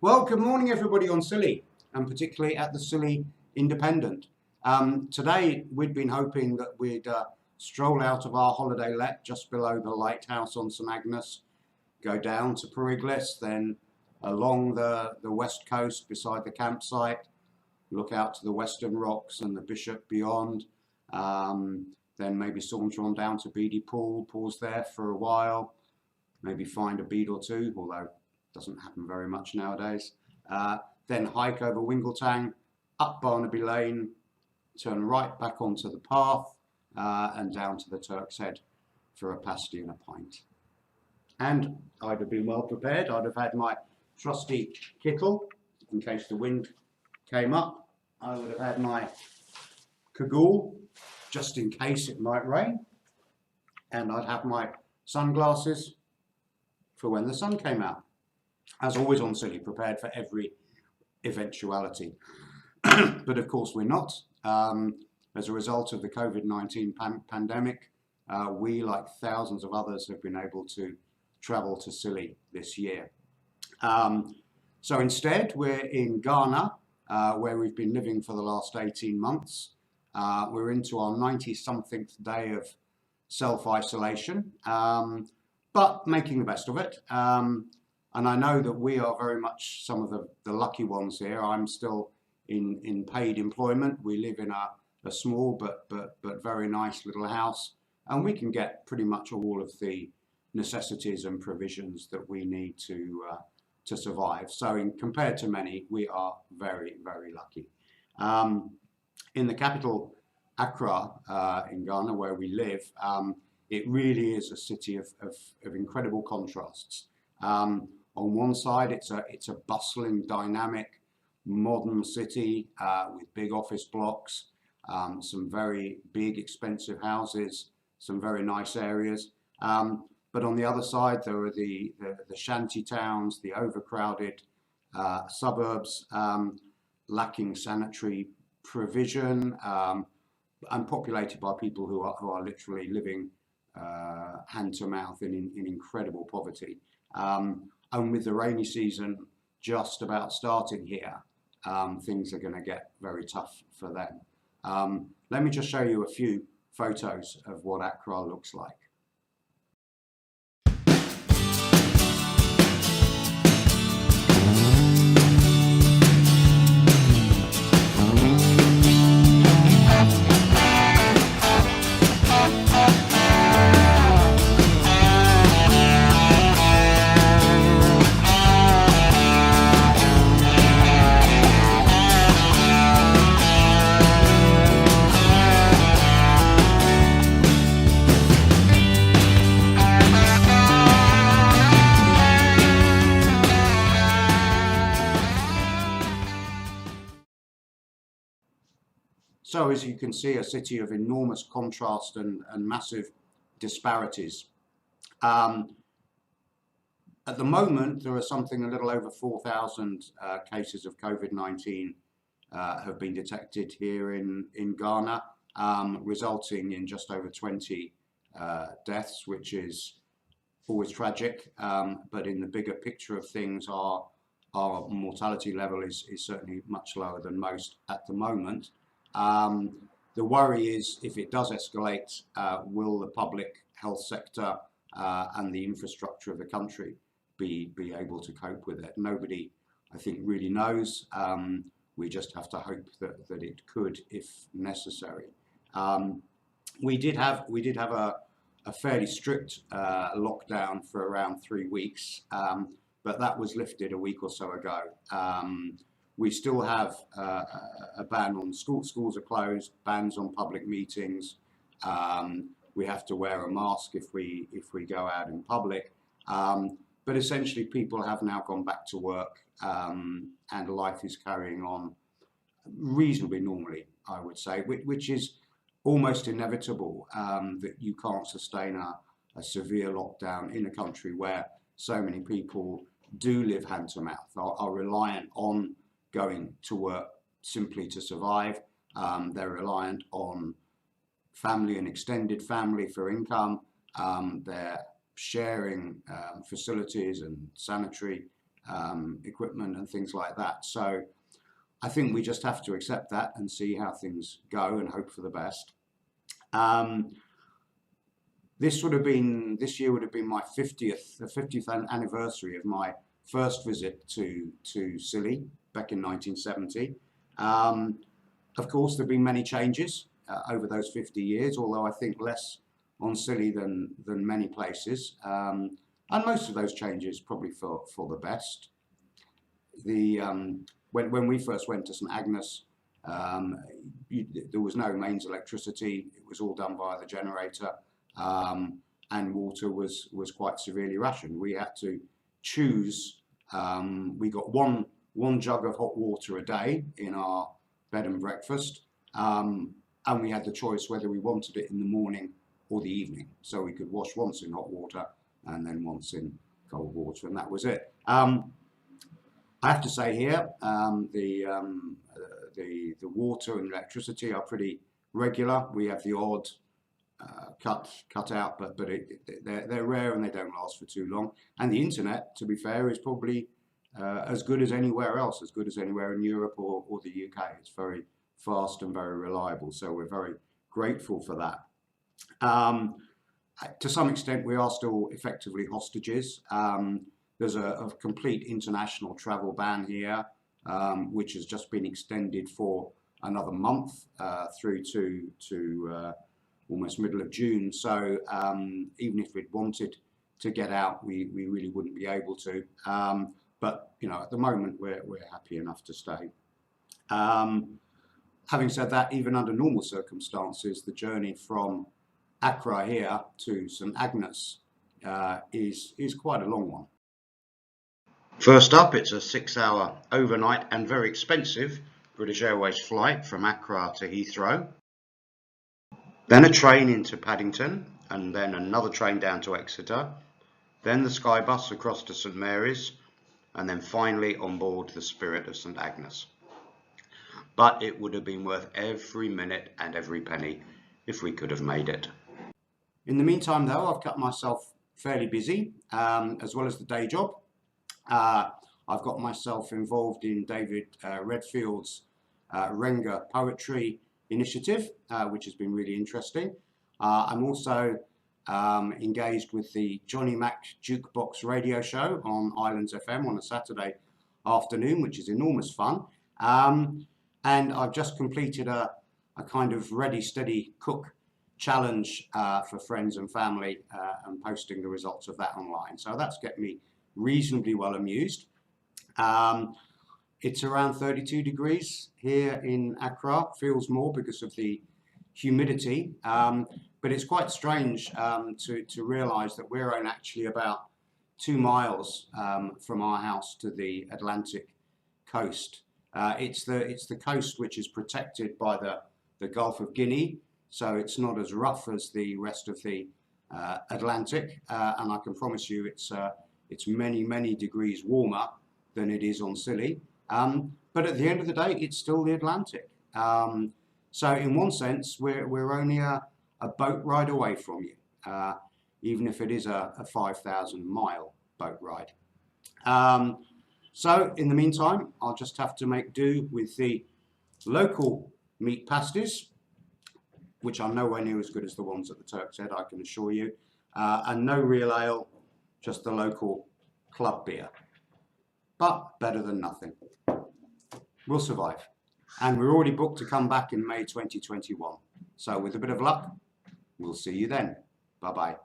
Well, good morning everybody on Scilly, and particularly at the Thescillyindependent. Today we'd been hoping that we'd stroll out of our holiday let just below the lighthouse on St Agnes, go down to Periglis, then along the west coast beside the campsite, look out to the western rocks and the Bishop beyond, then maybe saunter on down to Beady Pool, pause there for a while, maybe find a bead or two, although doesn't happen very much nowadays. Then hike over Wingletang, up Barnaby Lane, turn right back onto the path and down to the Turk's Head for a pasty and a pint. And I'd have been well prepared. I'd have had my trusty kittle in case the wind came up. I would have had my cagoule just in case it might rain. And I'd have my sunglasses for when the sun came out. As always on Scilly, prepared for every eventuality. But of course we're not. As a result of the COVID-19 pandemic, we, like thousands of others, have been able to travel to Scilly this year. So instead, we're in Ghana, where we've been living for the last 18 months. We're into our 90-somethingth day of self-isolation, but making the best of it. And I know that we are very much some of the lucky ones here. I'm still in paid employment. We live in a small but very nice little house, and we can get pretty much all of the necessities and provisions that we need to survive. So compared to many, we are very, very lucky. In the capital, Accra, in Ghana, where we live, it really is a city of incredible contrasts. On one side, it's a bustling, dynamic, modern city with big office blocks, some very big, expensive houses, some very nice areas. But on the other side, there are the shanty towns, the overcrowded suburbs, lacking sanitary provision, and populated by people who are literally living hand to mouth in incredible poverty. And with the rainy season just about starting here, things are going to get very tough for them. Let me just show you a few photos of what Accra looks like. So as you can see, a city of enormous contrast and massive disparities. At the moment, there are something a little over 4,000 cases of COVID-19 have been detected here in Ghana, resulting in just over 20 deaths, which is always tragic. But in the bigger picture of things, our mortality level is certainly much lower than most at the moment. The worry is, if it does escalate, will the public health sector and the infrastructure of the country be able to cope with it? Nobody, I think, really knows. We just have to hope that it could, if necessary. We did have a fairly strict lockdown for around 3 weeks, but that was lifted a week or so ago. We still have a ban on schools are closed, bans on public meetings. We have to wear a mask if we go out in public. But essentially, people have now gone back to work, and life is carrying on reasonably normally, I would say, which is almost inevitable, that you can't sustain a severe lockdown in a country where so many people do live hand to mouth, are reliant on going to work simply to survive. They're reliant on family and extended family for income. They're sharing facilities and sanitary equipment and things like that. So I think we just have to accept that and see how things go and hope for the best. This year would have been my 50th anniversary of my first visit to Scilly back in 1970. Of course, there have been many changes over those 50 years, although I think less on Scilly than many places. And most of those changes probably for the best. When we first went to St Agnes, there was no mains electricity. It was all done via the generator, and water was quite severely rationed. We had to choose. We got one jug of hot water a day in our bed and breakfast, and we had the choice whether we wanted it in the morning or the evening. So we could wash once in hot water and then once in cold water, and that was it. I have to say here, the water and electricity are pretty regular. We have the odd cut out, but they're rare and they don't last for too long. And the internet, to be fair, is probably as good as anywhere else, as good as anywhere in Europe or the UK. It's very fast and very reliable, so we're very grateful for that. To some extent, we are still effectively hostages. There's a complete international travel ban here, which has just been extended for another month through to almost middle of June. So even if we'd wanted to get out, we really wouldn't be able to. But you know, at the moment, we're happy enough to stay. Having said that, even under normal circumstances, the journey from Accra here to St Agnes is quite a long one. First up, it's a 6-hour overnight and very expensive British Airways flight from Accra to Heathrow. Then a train into Paddington, and then another train down to Exeter. Then the Sky Bus across to St Mary's, and then finally on board the Spirit of St Agnes. But it would have been worth every minute and every penny if we could have made it. In the meantime, though, I've kept myself fairly busy, as well as the day job. I've got myself involved in David Redfield's Renga Poetry Initiative, which has been really interesting. I'm also engaged with the Johnny Mac Jukebox radio show on Islands FM on a Saturday afternoon, which is enormous fun. And I've just completed a kind of ready, steady cook challenge for friends and family, and posting the results of that online. So that's kept me reasonably well amused. It's around 32 degrees here in Accra. Feels more because of the humidity, but it's quite strange to realise that we're only actually about 2 miles from our house to the Atlantic coast. It's the coast which is protected by the Gulf of Guinea, so it's not as rough as the rest of the Atlantic, and I can promise you it's many degrees warmer than it is on Scilly. But at the end of the day, it's still the Atlantic. So in one sense, we're only a boat ride away from you, even if it is a 5,000-mile boat ride. So in the meantime, I'll just have to make do with the local meat pasties, which are nowhere near as good as the ones at the Turk's Head, I can assure you, and no real ale, just the local club beer. But better than nothing. We'll survive. And we're already booked to come back in May 2021. So with a bit of luck, we'll see you then. Bye-bye.